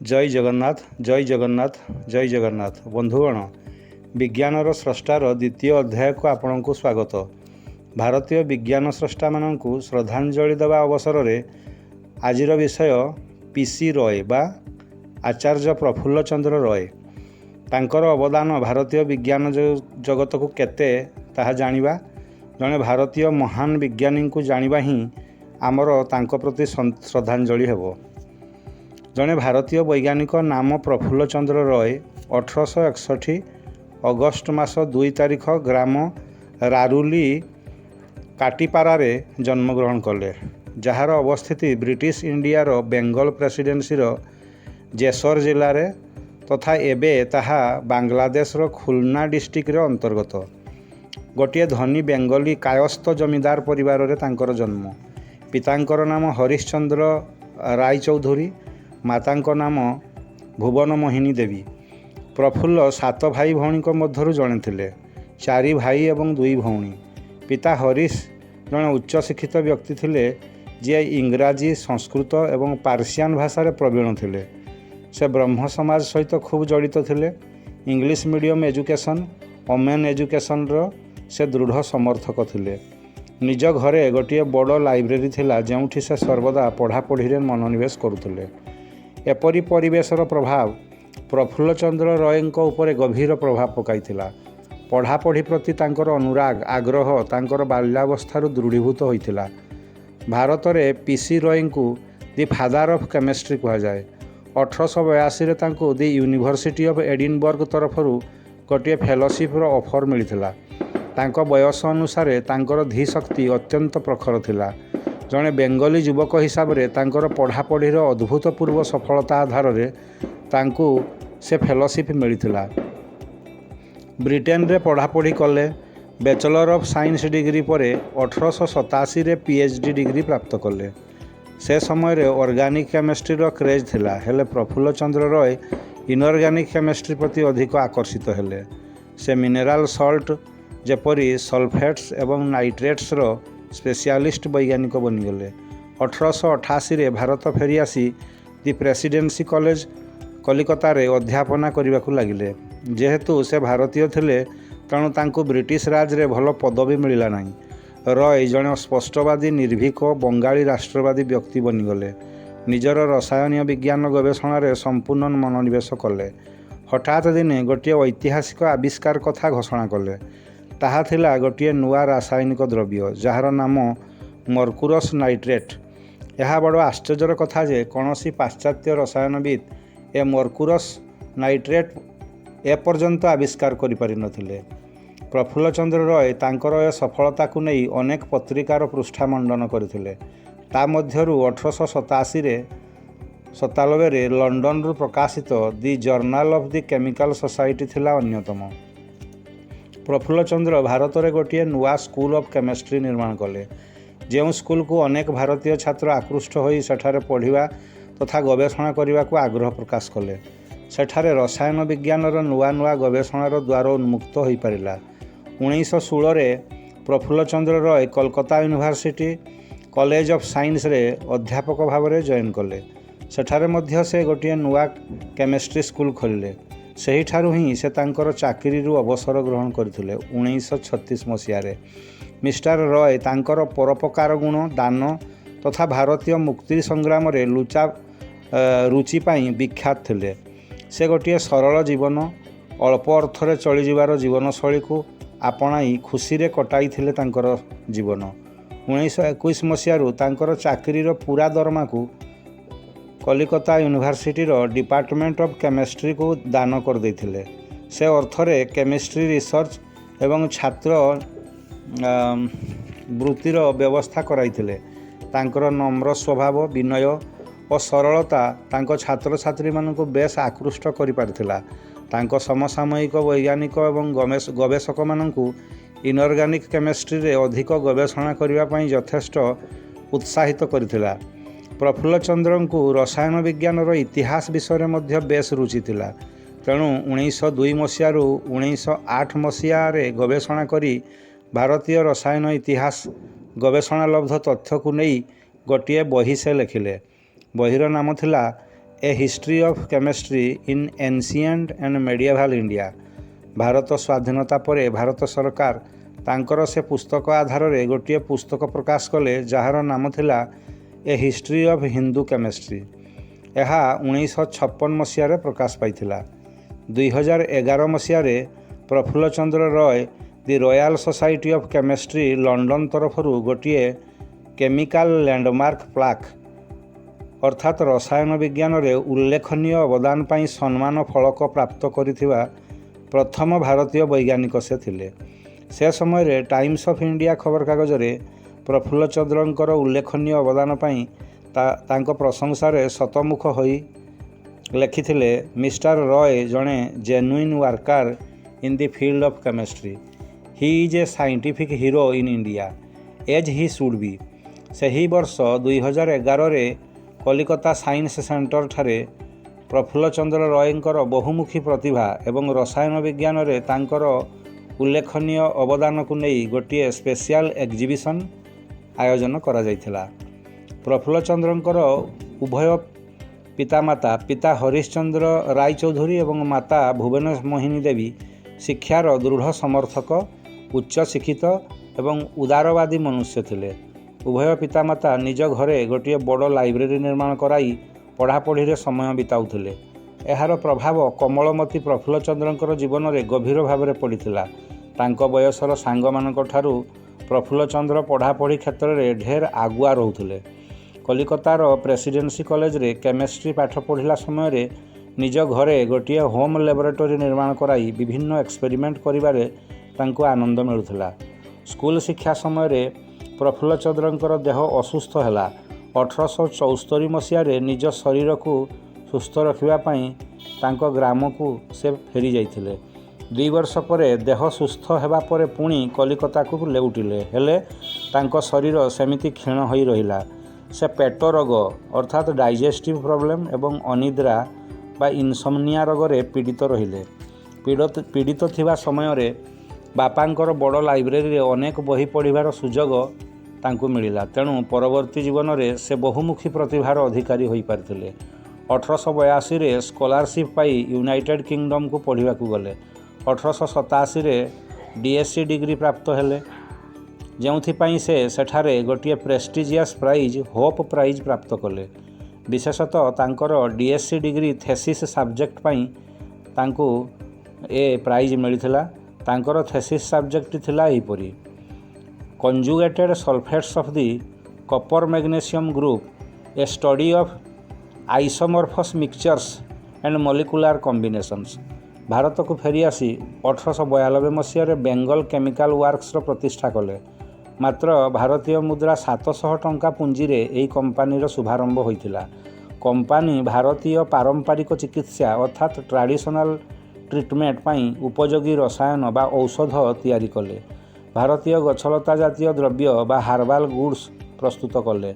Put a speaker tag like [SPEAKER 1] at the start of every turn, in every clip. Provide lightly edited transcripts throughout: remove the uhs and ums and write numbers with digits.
[SPEAKER 1] जय जगन्नाथ जय जगन्नाथ जय जगन्नाथ बंधुगण विज्ञानर स्रष्टार द्वितीय अध्याय को आपण को स्वागत। भारतीय विज्ञान स्रष्टा मानू श्रद्धांजलि देवा अवसर में आजिर विषय पीसी रॉय बा आचार्य प्रफुल्ल चंद्र रॉय तांकर अवदान भारतीय विज्ञान जगत को केते ताहा जानिबा। जड़े भारतीय महान विज्ञानी को जानिबा ही आमर तांको प्रति श्रद्धांजलि हेबो। जड़े भारतीय वैज्ञानिक नाम प्रफुल्ल चंद्र रॉय 1861 अगस्ट मास 2 तारिख ग्राम रारुली काटीपारा जन्मग्रहण कले, जार अवस्थिति ब्रिटिश इंडियार बेंगल प्रेसिडेंसी जेसर जिले तथा एबे ताहा बांग्लादेशर खुलना डिस्ट्रिक्ट अंतर्गत। गोटे धनी बेंगली कायस्थ जमीदार परिवार रे तांकर जन्म। पितांकर नाम हरिश्चंद्र राय चौधरी, मातांको नाम भुवन मोहिनी देवी। प्रफुल्ल 7 भाई भौणी मध्यरु जणे थिले, 4 भाई एवं 2 भौणी। पिता हरीश जणे उच्च शिक्षित व्यक्ति थिले, जे इंग्राजी संस्कृत एवं पार्सियान भाषा प्रवीण थिले। से ब्रह्म समाज सहित खूब जड़ित थिले। English medium education women education से दृढ़ समर्थक थिले। निज घरे गोटे बड़ लाइब्रेरी थिला, जेउठी से सर्वदा पढ़ापढ़ी रे मनोनिवेश करुथिले। एपरी परिवेशर प्रभाव प्रफुल्ल चंद्र रॉयଙ୍କ उपरे गभीर प्रभाव पकाइथिला। पढ़ापढ़ी प्रति तांकर अनुराग आग्रह तांकर बाल्यावस्थारु दृढ़ीभूत होइथिला। भारत में पीसी रॉयଙ୍କୁ दि फादर ऑफ केमिस्ट्री कहा जाए। 1882 तांको दि यूनिवर्सिटी ऑफ एडिनबर्ग तरफरु गोटे फेलोशिप ऑफर मिलिथिला। तांको बयस अनुसार तांकर धी शक्ति अत्यंत प्रखर थिला। जड़े बेंगली युवक हिसाब से तांकर पढ़ापढ़ीर अद्भुतपूर्व सफलता आधार में तांकू से फेलोशिप मिलिथिला। ब्रिटेन रे पढ़ापढ़ी कले। बैचलर ऑफ साइंस डिग्री पर 1887 रे पीएचडी डिग्री प्राप्त कले। से समय रे ऑर्गेनिक केमिस्ट्री रो क्रेज थिला, हेले प्रफुल्ल चंद्र रॉय इनऑर्गेनिक केमिस्ट्री प्रति अधिक आकर्षित हेले। से मिनेराल सॉल्ट जेपरी सल्फेट्स एवं नाइट्रेट्स रो स्पेशलिस्ट वैज्ञानिक बनीगले। 1888 रे भारत फेरी आसी दि प्रेसिडेंसी कॉलेज कलिकता रे अध्यापना करने को लगिले। जेहेतु से भारतीय थिले तेणु तांको ब्रिटिश राज रे भल पदवी मिलला नहीं। रॉय जड़े स्पष्टवादी निर्भीक बंगाली राष्ट्रवादी व्यक्ति बनीगले। निजर रसायन विज्ञान गवेषणा रे संपूर्ण मनोनिवेश कले। हठात दिने गोटे ऐतिहासिक आविष्कार कथा घोषणा कले। ताहा थिला गोटे नुआ रासायनिक द्रव्य जार नाम मर्कुरस नाइट्रेट। यह बड़ आश्चर्यर कथा जे कौनसी पाश्चात्य रसायनविद ए मर्कुरस नाइट्रेट एपर्यंत आविष्कार करि नथिले। प्रफुल्ल चंद्र रॉय तांकर ए सफलता को नहीं अनेक पत्रिकार पृष्ठा मंडन करथिले। ता मध्यरु 1897 रे लंडन रु प्रकाशित the journal of the chemical society थिला अन्यतम। प्रफुल्ल चंद्र भारत में गोटे नुआ स्कूल ऑफ केमिस्ट्री निर्माण कले, जो स्कूल को अनेक भारतीय छात्र आकृष्ट होई सेठारे पढ़िबा तथा गवेषणा करने को आग्रह प्रकाश कले। सेठारे रसायन विज्ञान नुआ नुआ गवेषणार द्वार उन्मुक्त हो पारिला। 1916 रे Prafulla Chandra Roy Kolkata university college of science रे अध्यापक भाव में जॉइन कले। सेठारे मध्य से गोटे नुआ केमिस्ट्री स्कूल खोलिले। सही ठारू ही से तांकर चाकरी अवसर ग्रहण करथिले। 1936 मसीह मिस्टर रॉय तांकर परोपकार गुण दान तथा भारतीय मुक्ति संग्राम रे लुचा रुचि पाई विख्यात थिले। से गोटे सरल जीवन अल्प अर्थरे चली जीवार जीवनशैली को आपणाई खुशी रे कटाई थिले तांकर जीवन। 1921 मसीह तांकर चाकरीर पूरा दरमा को Kolkata university department of chemistry को दान कर देथिले। से अर्थरे केमिस्ट्री रिसर्च एवं छात्र वृत्तिर व्यवस्था कराइथिले। तांकर नम्र स्वभाव विनय और सरलता तांको छात्र छात्री मानक बेस आकृष्ट करि पारथिला। तांको समसामयिक वैज्ञानिक एवं गवेषक मानकु इनऑर्गेनिक केमिस्ट्री रे अधिक गवेषणा करिबा पई यथेष्ट उत्साहित करथिला। प्रफुल्ल चंद्र को रसायन विज्ञान इतिहास विषय में बेस रुचि थिला। तेणु 1902 मसीह 1908 मसीह गवेषणा करी भारतीय रसायन इतिहास गवेषणा लब्ध तथ्य को नहीं गोटे बही से लिखिले। बहीर नाम थिला a history of chemistry in ancient and medieval India. Bharat स्वाधीनता पर भारत सरकार तांकर से पुस्तक आधार में गोटे पुस्तक प्रकाश कले जार नाम थिला a history of Hindu chemistry. यह 1956 मसीह प्रकाश पाइथिला। 2011 मसीह Prafulla Chandra Roy the royal society of chemistry London तरफ गोटे केमिकल लैंडमार्क प्लाक अर्थात रसायन विज्ञान रे उल्लेखनीय अवदान पाई सम्मान फलक प्राप्त करिथिबा प्रथम भारतीय वैज्ञानिक से थिले। से समय टाइम्स ऑफ इंडिया खबर कागज रे प्रफुल्ल चंद्रंकर उल्लेखनीय अवदान पाई तांको प्रशंसा शतमुख होई लिखिथिले, मिस्टर रॉय जड़े genuine worker in the field of chemistry. He is a scientific hero in India as he should be. सही वर्ष 2011 रे कलिकता साइंस सेंटर ठारे प्रफुल्ल चंद्र रॉयंकर बहुमुखी प्रतिभा एवं रसायन विज्ञान रे तांकर उल्लेखनीय अवदान को नहीं गोटे स्पेशल एग्जिबिशन आयोजन करा जायथिला। प्रफुल्ल चंद्रंकर उभय पितामाता पिता हरिश्चंद्र राय चौधरी एवं माता भुवन मोहिनी देवी शिक्षार दृढ़ समर्थक, उच्च शिक्षित एवं उदारवादी मनुष्य थिले। उभय पितामाता निज घरे गोटे बड़ लाइब्रेरी निर्माण कराई पढ़ापढ़ी समय बिताउथिले। एहार प्रभाव कमलमती प्रफुल्ल चंद्रंकर जीवन में गभीर भाव में पड़िथिला। तांको बयसर सांग मानक ठारू प्रफुल्ल चंद्र पढ़ापढ़ी क्षेत्र में ढेर आगुआ रोहुथिले। कलिकतार प्रेसिडेंसी कॉलेज रे केमिस्ट्री पाठ पढ़िला समय रे निज घरे गोटे होम लैबोरेटरी निर्माण कराई विभिन्न एक्सपेरिमेंट करिबारे तांको आनंद मिलुथिला। स्कूल शिक्षा समय रे प्रफुल्ल चंद्रंकर देह असुस्थ हैला। 1874 मसीह निज शरीर को सुस्थ रखापी तांको ग्राम को से फेरी जाइथिले। 2 वर्ष पर देह सुस्थ हेबा पर पुणी कलिकता को लेउटिले, हेले तांको शरीर सेमिति क्षीण होई रहिला। से पेट रोग अर्थात डाइजेस्टिव प्रॉब्लम एवं अनिद्रा बा इनसोमनिया रोग रे पीड़ित रहिले। पीड़ित थिबा समय रे बापांकर बड़ लाइब्रेरी रे अनेक बही पढ़िबार सुजोग तांको मिलिला। तेणु परवर्ती जीवन में से बहुमुखी प्रतिभार अधिकारी होई पारथिले। 1882 रे स्कॉलरशिप पाई यूनाइटेड किंगडम को पढ़िबा को गले। 1887 रे डीएससी डिग्री प्राप्त हेले, जेउथिपाई से सेठारे गोटे प्रेस्टिजियस प्राइज होप प्राइज प्राप्त कले। विशेषतः तांकर डीएससी डिग्री थेसिस सब्जेक्ट पाई तांको ए प्राइज मिलिथिला। तांकर थेसिस सब्जेक्ट थिला एहिपरि conjugated sulphates of the copper magnesium group a study of isomorphous mixtures and molecular combinations. Bharat को फेरी आसी 1892 मसीह बेंगल केमिकल वर्क्स प्रतिष्ठा कले। मात्र भारतीय मुद्रा 700 टंका पुंजी रे एही कंपानीर शुभारंभ होइथिला। कंपानी भारतीय पारंपरिक चिकित्सा अर्थात ट्रेडिशनल ट्रिटमेंट पाई उपयोगी रसायन बा औषध तैयारी कले। भारतीय गछलता जातीय द्रव्य बा हार्बाल गुड्स प्रस्तुत कले।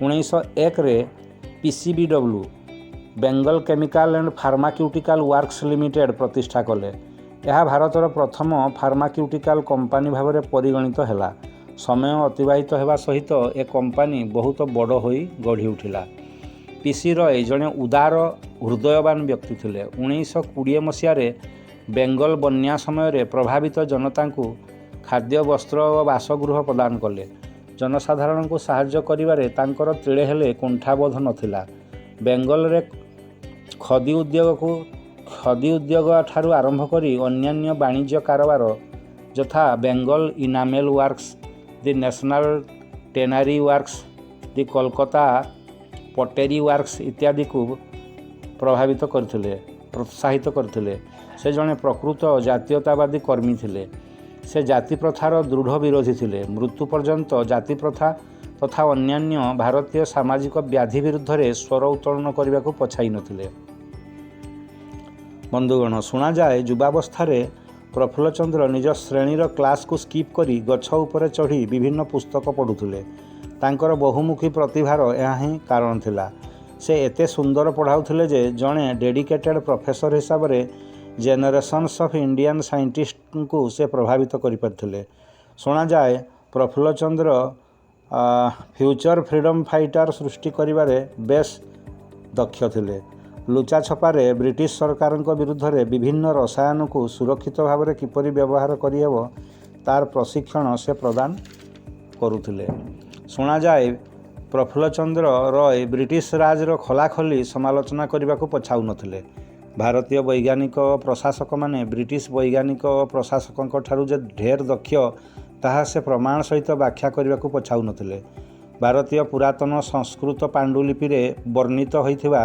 [SPEAKER 1] 1901 रे PCBW Bengal chemical and pharmaceutical works limited प्रतिष्ठा कले। यह भारतर प्रथम फार्माक्यूटिकल कंपानी भाव में परिगणित हैला। समय अतिबाहित होगा सहित ए कंपानी बहुत बड़ होई गढ़ी उठिला। पीसी रॉय जड़े उदार हृदयवान व्यक्ति थिले। 1920 मसीह बेंगल बन्या समय प्रभावित जनता को खाद्य वस्त्र और बासगृह प्रदान कले। जनसाधारण को साहाय्य करिबारे तांकर तिळे हेले कुंठाबोध नथिला। बेंगल रे खदी उद्योग ठारू आरंभ करी अन्यान्य वाणिज्य कारोबार यथा Bengal enamel works, the national tannery works, the Kolkata pottery works इत्यादि को प्रभावित करथिले, प्रोत्साहित करथिले। से जड़े प्रकृत जातीयतावादी कर्मी थिले। से जाति प्रथार दृढ़ विरोधी थिले। मृत्यु पर्यंत जाति प्रथा तथा अन्यान्य भारतीय सामाजिक व्याधि विरुद्ध रे स्वर उत्तोलन करने को पछाई नथिले। बंधुगण, शुणा जाए युवावस्था प्रफुल्ल चंद्र निज श्रेणीर क्लास को स्किप करी गछ उपरे चढ़ी विभिन्न पुस्तक पढ़ुथिले। तांकर बहुमुखी प्रतिभार यह ही कारण थिला। से एते सुंदर पढ़ाउथिले जे जड़े डेडिकेटेड प्रोफेसर हिसाब रे जेनेरेशन्स ऑफ इंडियन साइंटिस्ट को से प्रभावित करिपारथिले। शुणा जाए प्रफुल्ल चंद्र फ्यूचर फ्रीडम फाइटर सृष्टि करिबारे बेस ଦକ୍ଷ ଥିଲେ। ଲୁଚା ଛପାରେ ବ୍ରିଟିଶ ସରକାରଙ୍କ ବିରୁଦ୍ଧରେ ବିଭିନ୍ନ ରସାୟନକୁ ସୁରକ୍ଷିତ ଭାବରେ କିପରି ବ୍ୟବହାର କରିହେବ ତାର ପ୍ରଶିକ୍ଷଣ ସେ ପ୍ରଦାନ କରୁଥିଲେ। ଶୁଣାଯାଏ ପ୍ରଫୁଲ୍ଲଚନ୍ଦ୍ର ରୟ ବ୍ରିଟିଶ ରାଜର ଖୋଲାଖୋଲି ସମାଲୋଚନା କରିବାକୁ ପଛାଉନଥିଲେ। ଭାରତୀୟ ବୈଜ୍ଞାନିକ ଓ ପ୍ରଶାସକମାନେ ବ୍ରିଟିଶ ବୈଜ୍ଞାନିକ ଓ ପ୍ରଶାସକଙ୍କ ଠାରୁ ଯେ ଢେର ଦକ୍ଷ ତାହା ସେ ପ୍ରମାଣ ସହିତ ବ୍ୟାଖ୍ୟା କରିବାକୁ ପଛାଉନଥିଲେ। ଭାରତୀୟ ପୁରାତନ ସଂସ୍କୃତ ପାଣ୍ଡୁଲିପିରେ ବର୍ଣ୍ଣିତ ହୋଇଥିବା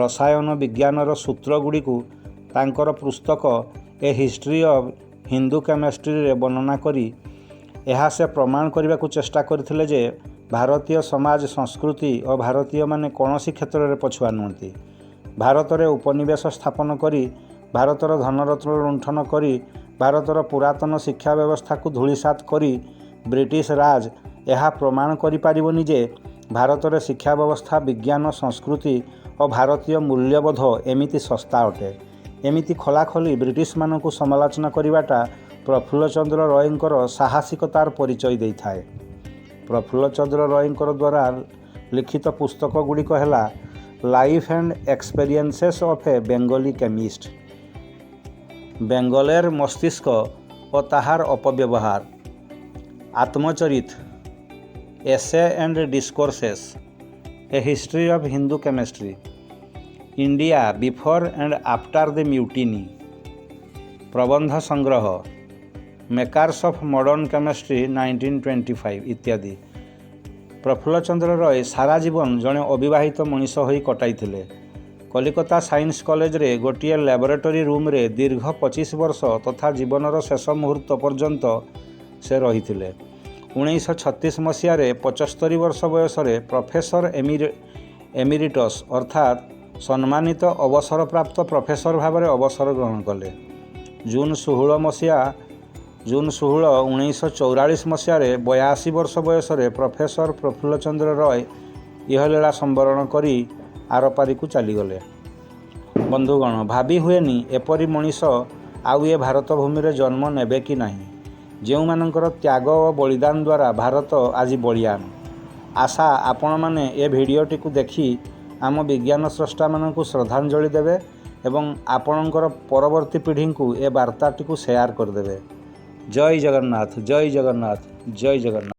[SPEAKER 1] ରସାୟନ ବିଜ୍ଞାନର ସୂତ୍ରଗୁଡ଼ିକୁ ତାଙ୍କର ପୁସ୍ତକ ଏ ହିଷ୍ଟ୍ରି ଅଫ୍ ହିନ୍ଦୁ କେମିଷ୍ଟ୍ରିରେ ବର୍ଣ୍ଣନା କରି ଏହା ସେ ପ୍ରମାଣ କରିବାକୁ ଚେଷ୍ଟା କରିଥିଲେ ଯେ ଭାରତୀୟ ସମାଜ ସଂସ୍କୃତି ଓ ଭାରତୀୟମାନେ କୌଣସି କ୍ଷେତ୍ରରେ ପଛୁଆ ନୁହନ୍ତି। ଭାରତରେ ଉପନିବେଶ ସ୍ଥାପନ କରି ଭାରତର ଧନରତ୍ନ ଲୁଣ୍ଠନ କରି ଭାରତର ପୁରାତନ ଶିକ୍ଷା ବ୍ୟବସ୍ଥାକୁ ଧୂଳିସାତ୍ କରି ବ୍ରିଟିଶ ରାଜ ଏହା ପ୍ରମାଣ କରିପାରିବନି ଯେ ଭାରତରେ ଶିକ୍ଷା ବ୍ୟବସ୍ଥା, ବିଜ୍ଞାନ, ସଂସ୍କୃତି ଓ ଭାରତୀୟ ମୂଲ୍ୟବୋଧ ଏମିତି ଶସ୍ତା ଅଟେ। ଏମିତି ଖୋଲାଖୋଲି ବ୍ରିଟିଶମାନଙ୍କୁ ସମାଲୋଚନା କରିବାଟା ପ୍ରଫୁଲ୍ଲଚନ୍ଦ୍ର ରୟଙ୍କର ସାହସିକତାର ପରିଚୟ ଦେଇଥାଏ। ପ୍ରଫୁଲ୍ଲଚନ୍ଦ୍ର ରୟଙ୍କର ଦ୍ୱାରା ଲିଖିତ ପୁସ୍ତକ ଗୁଡ଼ିକ ହେଲା life and experiences of a Bengali chemist, ବେଙ୍ଗଲେର ମସ୍ତିଷ୍କ ଓ ତାହାର ଅପବ୍ୟବହାର, ଆତ୍ମଚରିତ, essay and discourses, a history of Hindu chemistry, India before and after the mutiny, ପ୍ରବନ୍ଧ ସଂଗ୍ରହ, ମେକର୍ସ ଅଫ୍ ମଡର୍ଣ୍ଣ କେମିଷ୍ଟ୍ରି 1925 ଇତ୍ୟାଦି। ପ୍ରଫୁଲ୍ଲଚନ୍ଦ୍ର ରୟ ସାରା ଜୀବନ ଜଣେ ଅବିବାହିତ ମଣିଷ ହୋଇ କଟାଇଥିଲେ। କଲିକତା ସାଇନ୍ସ କଲେଜରେ ଗୋଟିଏ ଲ୍ୟାବୋରେଟୋରୀ ରୁମ୍ରେ ଦୀର୍ଘ 25 ବର୍ଷ ତଥା ଜୀବନର ଶେଷ ମୁହୂର୍ତ୍ତ ପର୍ଯ୍ୟନ୍ତ ସେ ରହିଥିଲେ। 1936 ମସିହାରେ 75 ବର୍ଷ ବୟସରେ ପ୍ରଫେସର ଏମିରିଟସ୍ ଅର୍ଥାତ୍ ସମ୍ମାନିତ ଅବସରପ୍ରାପ୍ତ ପ୍ରଫେସର ଭାବରେ ଅବସର ଗ୍ରହଣ କଲେ। ଜୁନ୍ 16, 1944 ମସିହାରେ 82 ବର୍ଷ ବୟସରେ ପ୍ରଫେସର ପ୍ରଫୁଲ୍ଲଚନ୍ଦ୍ର ରୟ ଇହଲୀଳା ସମ୍ବରଣ କରି ଆରପାରିକୁ ଚାଲିଗଲେ। ବନ୍ଧୁଗଣ, ଭାବି ହୁଏନି ଏପରି ମଣିଷ ଆଉ ଏ ଭାରତ ଭୂମିରେ ଜନ୍ମ ନେବେ କି ନାହିଁ, ଯେଉଁମାନଙ୍କର ତ୍ୟାଗ ଓ ବଳିଦାନ ଦ୍ୱାରା ଭାରତ ଆଜି ବଳିୟାନ। ଆଶା ଆପଣମାନେ ଏ ଭିଡ଼ିଓଟିକୁ ଦେଖି ଆମ ବିଜ୍ଞାନ ସ୍ରଷ୍ଟାମାନଙ୍କୁ ଶ୍ରଦ୍ଧାଞ୍ଜଳି ଦେବେ ଏବଂ ଆପଣଙ୍କର ପରବର୍ତ୍ତୀ ପିଢ଼ିଙ୍କୁ ଏ ବାର୍ତ୍ତାଟିକୁ ସେୟାର କରିଦେବେ। ଜୟ ଜଗନ୍ନାଥ, ଜୟ ଜଗନ୍ନାଥ, ଜୟ ଜଗନ୍ନାଥ।